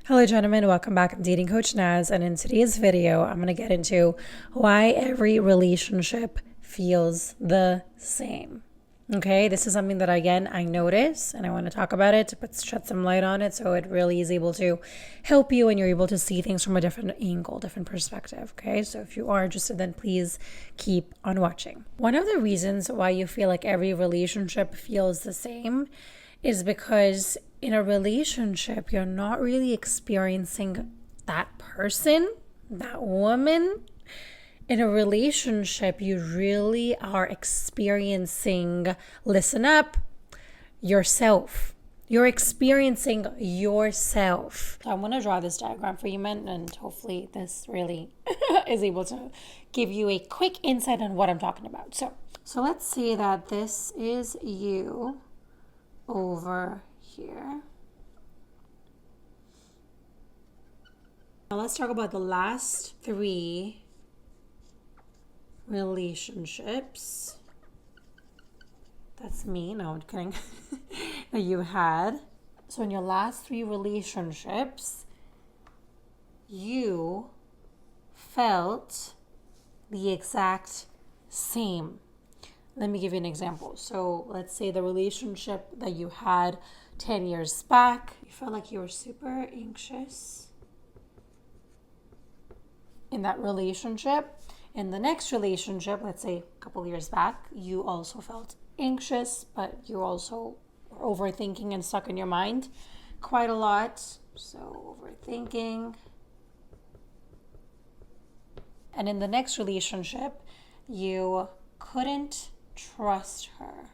Hello, gentlemen. Welcome back. I'm dating coach Naz, and in today's video, I'm going to get into why every relationship feels the same. Okay, this is something that I notice, and I want to talk about it to shed some light on it, so it really is able to help you, and you're able to see things from a different angle, different perspective. Okay, so if you are interested, then please keep on watching. One of the reasons why you feel like every relationship feels the same is because in a relationship, you're not really experiencing that person, that woman. In a relationship, you really are experiencing, listen up, yourself. You're experiencing yourself. So I'm going to draw this diagram for you, men, and hopefully this really is able to give you a quick insight on what I'm talking about. So let's say that this is you over here. Now let's talk about the last 3 relationships. That's me. No, I'm kidding. That you had. So in your last 3 relationships, you felt the exact same. Let me give you an example. So let's say the relationship that you had 10 years back, you felt like you were super anxious in that relationship. In the next relationship, let's say a couple years back, you also felt anxious, but you also were overthinking and stuck in your mind quite a lot. So overthinking. And in the next relationship, you couldn't trust her.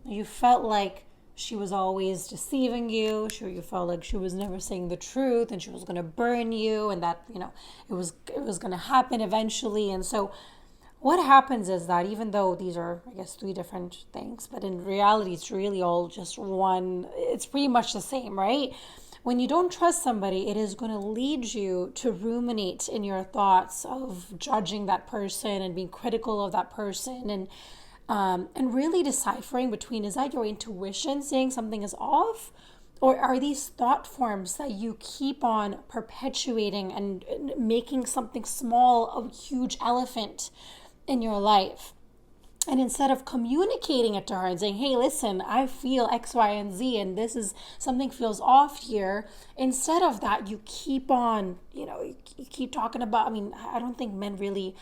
You felt like she was always deceiving you. You felt like she was never saying the truth, and she was going to burn you, and that it was going to happen eventually. And so, what happens is that even though these are, I guess, 3 different things, but in reality, it's really all just one. It's pretty much the same, right? When you don't trust somebody, it is going to lead you to ruminate in your thoughts of judging that person and being critical of that person, and really deciphering between, is that your intuition saying something is off, or are these thought forms that you keep on perpetuating and making something small a huge elephant in your life? And instead of communicating it to her and saying, hey, listen, I feel X, Y, and Z, and this is something feels off here. Instead of that, you keep on, you keep talking about, I don't think men really,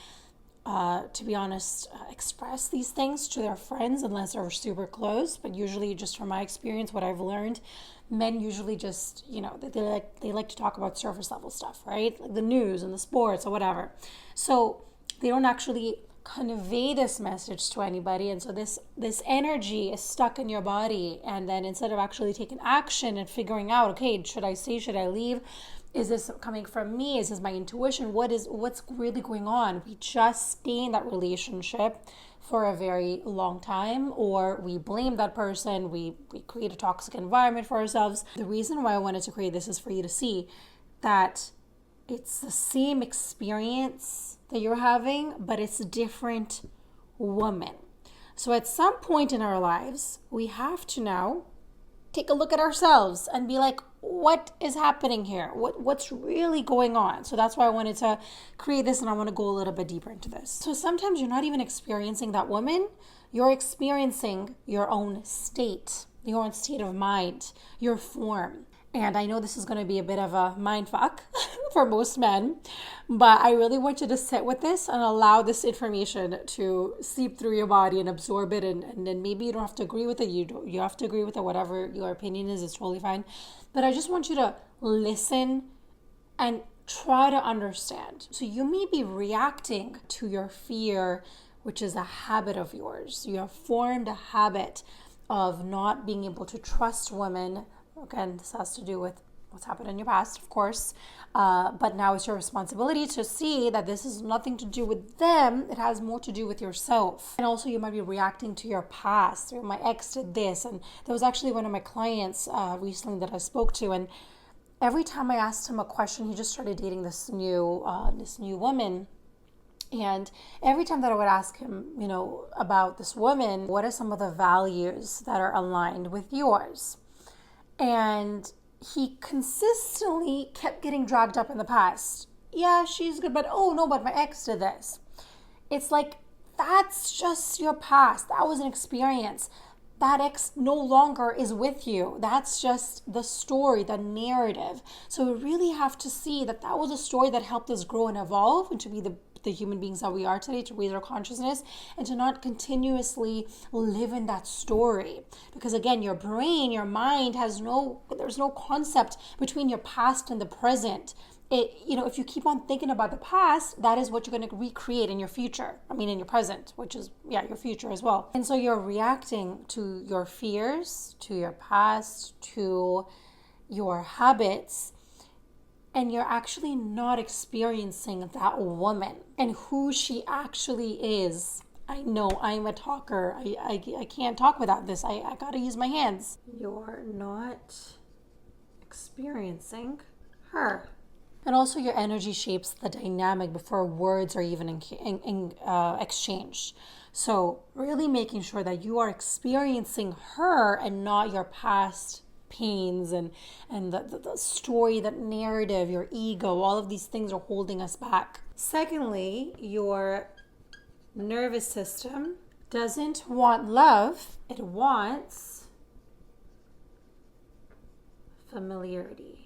to be honest, express these things to their friends unless they're super close. But usually, just from my experience, what I've learned, men usually just, they like to talk about surface level stuff, right? Like the news and the sports or whatever. So they don't actually convey this message to anybody, and so this energy is stuck in your body. And then instead of actually taking action and figuring out, okay, should I stay, should I leave, is this coming from me, is this my intuition, what's really going on, we just stay in that relationship for a very long time, or we blame that person, we create a toxic environment for ourselves. The reason why I wanted to create this is for you to see that it's the same experience that you're having, but it's a different woman. So at some point in our lives, we have to now take a look at ourselves and be like, what is happening here? What's really going on? So that's why I wanted to create this, and I want to go a little bit deeper into this. So sometimes you're not even experiencing that woman. You're experiencing your own state, your own state of mind, your form. And I know this is going to be a bit of a mind fuck for most men, but I really want you to sit with this and allow this information to seep through your body and absorb it. And then maybe you don't have to agree with it. You have to agree with it. Whatever your opinion is, it's totally fine. But I just want you to listen and try to understand. So you may be reacting to your fear, which is a habit of yours. You have formed a habit of not being able to trust women. Again, this has to do with what's happened in your past, of course. But now it's your responsibility to see that this has nothing to do with them. It has more to do with yourself. And also you might be reacting to your past. My ex did this. And there was actually one of my clients recently that I spoke to. And every time I asked him a question, he just started dating this new woman. And every time that I would ask him, about this woman, what are some of the values that are aligned with yours? And he consistently kept getting dragged up in the past. Yeah, she's good, but oh no, but my ex did this. It's like, that's just your past. That was an experience. That ex no longer is with you. That's just the story, the narrative. So we really have to see that that was a story that helped us grow and evolve and to be the human beings that we are today, to raise our consciousness and to not continuously live in that story. Because again, your brain, your mind there's no concept between your past and the present. If you keep on thinking about the past, that is what you're going to recreate in your future. In your present, which is, your future as well. And so you're reacting to your fears, to your past, to your habits, and you're actually not experiencing that woman and who she actually is. I know I'm a talker. I can't talk without this. I got to use my hands. You're not experiencing her. And also your energy shapes the dynamic before words are even exchanged. So really making sure that you are experiencing her and not your past pains and the story, that narrative, your ego, all of these things are holding us back. Secondly, your nervous system doesn't want love. It wants familiarity.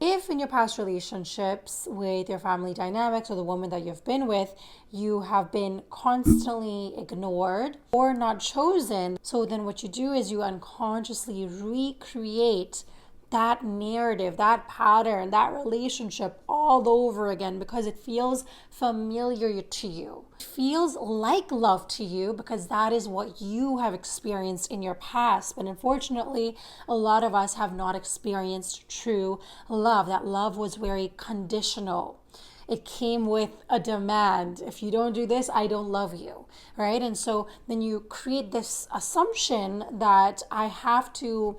If in your past relationships with your family dynamics or the woman that you've been with, you have been constantly ignored or not chosen, so then what you do is you unconsciously recreate that narrative, that pattern, that relationship all over again because it feels familiar to you. It feels like love to you because that is what you have experienced in your past. But unfortunately, a lot of us have not experienced true love. That love was very conditional. It came with a demand. If you don't do this, I don't love you, right? And so then you create this assumption that I have to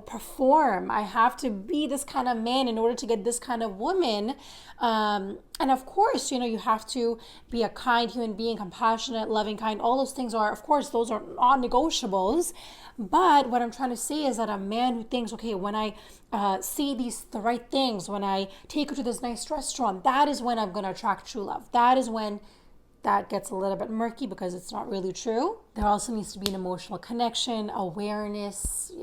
perform. I have to be this kind of man in order to get this kind of woman. And of course, you have to be a kind human being, compassionate, loving, kind. All those things are, of course, those are non-negotiables. But what I'm trying to say is that a man who thinks, okay, when I see the right things, when I take her to this nice restaurant, that is when I'm going to attract true love. That is when that gets a little bit murky because it's not really true. There also needs to be an emotional connection, awareness,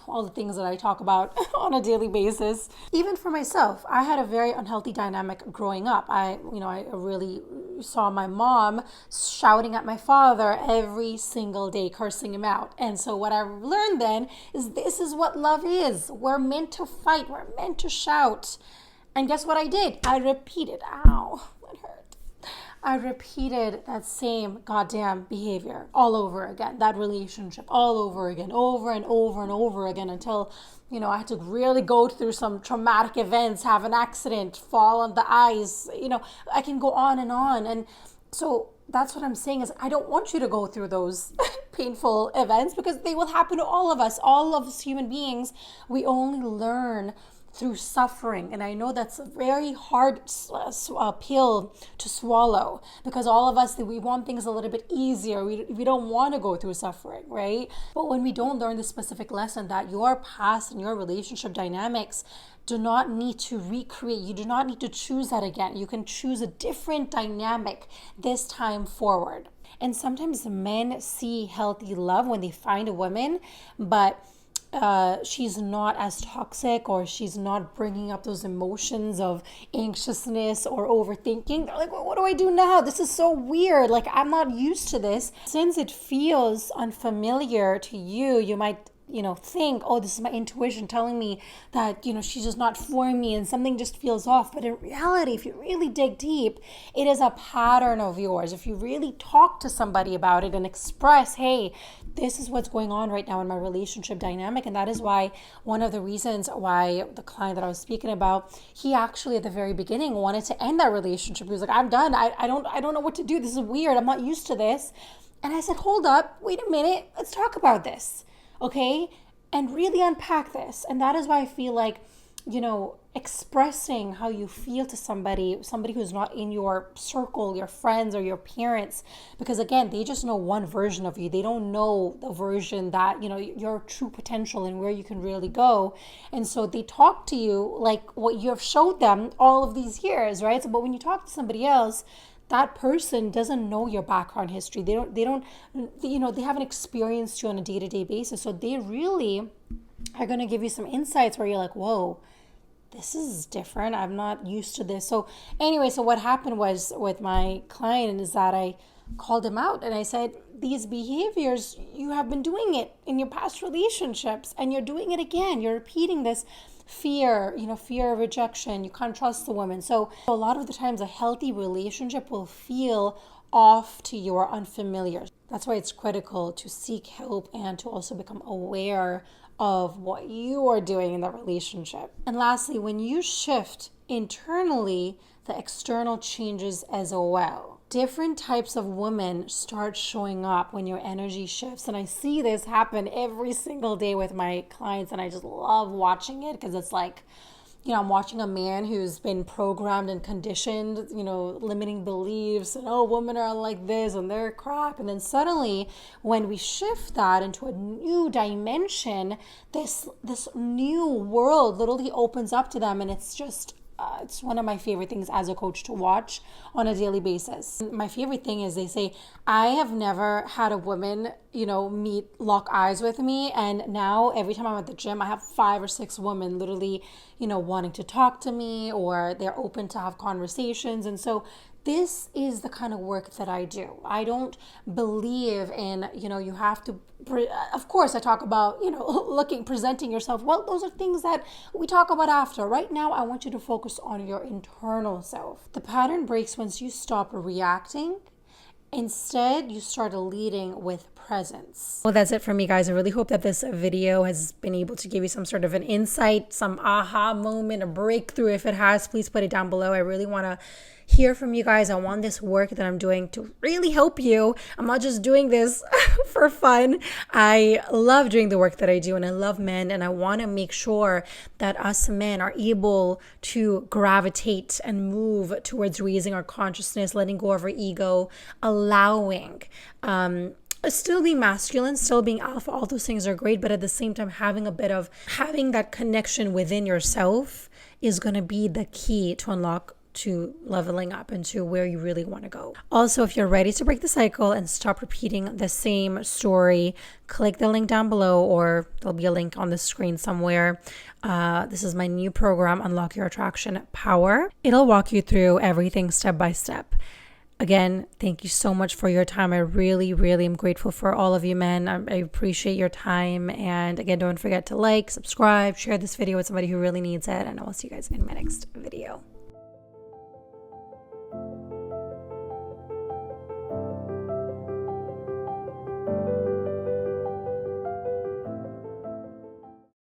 all the things that I talk about on a daily basis. Even for myself, I had a very unhealthy dynamic growing up. I really saw my mom shouting at my father every single day, cursing him out. And so what I learned then is this is what love is. We're meant to fight. We're meant to shout. And guess what I did? I repeated, ow, that hurt. I repeated that same goddamn behavior all over again, that relationship all over again, over and over and over again until, I had to really go through some traumatic events, have an accident, fall on the ice, I can go on. And so that's what I'm saying is I don't want you to go through those painful events because they will happen to all of us. All of us human beings, we only learn through suffering. And I know that's a very hard pill to swallow because all of us, we want things a little bit easier. We don't want to go through suffering, right? But when we don't learn the specific lesson that your past and your relationship dynamics do not need to recreate, you do not need to choose that again. You can choose a different dynamic this time forward. And sometimes men see healthy love when they find a woman, but she's not as toxic or she's not bringing up those emotions of anxiousness or overthinking. They're like, well, what do I do now? This is so weird. Like, I'm not used to this. Since it feels unfamiliar to you, you might think, oh, this is my intuition telling me that, she's just not for me and something just feels off. But in reality, if you really dig deep, it is a pattern of yours. If you really talk to somebody about it and express, hey, this is what's going on right now in my relationship dynamic. And that is why one of the reasons why the client that I was speaking about, he actually at the very beginning wanted to end that relationship. He was like, I'm done. I don't know what to do. This is weird. I'm not used to this. And I said, hold up, wait a minute. Let's talk about this. Okay? And really unpack this. And that is why I feel like expressing how you feel to somebody who's not in your circle, your friends or your parents, because again, they just know one version of you. They don't know the version that, your true potential and where you can really go. And so they talk to you like what you have showed them all of these years, right? So, but when you talk to somebody else, that person doesn't know your background history. They haven't experienced you on a day-to-day basis. So they really are going to give you some insights where you're like, whoa, this is different. I'm not used to this. So anyway, so what happened was with my client is that I called him out and I said, these behaviors, you have been doing it in your past relationships and you're doing it again. You're repeating this fear of rejection. You can't trust the woman. So a lot of the times a healthy relationship will feel off to you or unfamiliar. That's why it's critical to seek help and to also become aware of what you are doing in the relationship. And lastly, when you shift internally, the external changes as well. Different types of women start showing up when your energy shifts. And I see this happen every single day with my clients, and I just love watching it because it's like, I'm watching a man who's been programmed and conditioned, limiting beliefs and, women are like this and they're crap. And then suddenly when we shift that into a new dimension, this new world literally opens up to them. And it's just, it's one of my favorite things as a coach to watch on a daily basis. My favorite thing is they say, I have never had a woman, lock eyes with me. And now every time I'm at the gym, I have 5 or 6 women literally, wanting to talk to me, or they're open to have conversations. And so this is the kind of work that I do. I don't believe in, you have to, of course I talk about, presenting yourself. Well, those are things that we talk about after. Right now, I want you to focus on your internal self. The pattern breaks once you stop reacting. Instead, you start leading with presence. Well, that's it for me, guys. I really hope that this video has been able to give you some sort of an insight, some aha moment, a breakthrough. If it has, please put it down below. I really want to hear from you guys. I want this work that I'm doing to really help you. I'm not just doing this for fun. I love doing the work that I do, and I love men, and I want to make sure that us men are able to gravitate and move towards raising our consciousness, letting go of our ego, allowing still being masculine, still being alpha. All those things are great, but at the same time, having that connection within yourself is going to be the key to unlock to leveling up into where you really want to go. Also, if you're ready to break the cycle and stop repeating the same story, click the link down below, or there'll be a link on the screen somewhere. This is my new program, Unlock Your Attraction Power. It'll walk you through everything step by step. Again, thank you so much for your time. I really, really am grateful for all of you men. I appreciate your time. And again, don't forget to like, subscribe, share this video with somebody who really needs it. And I will see you guys in my next video.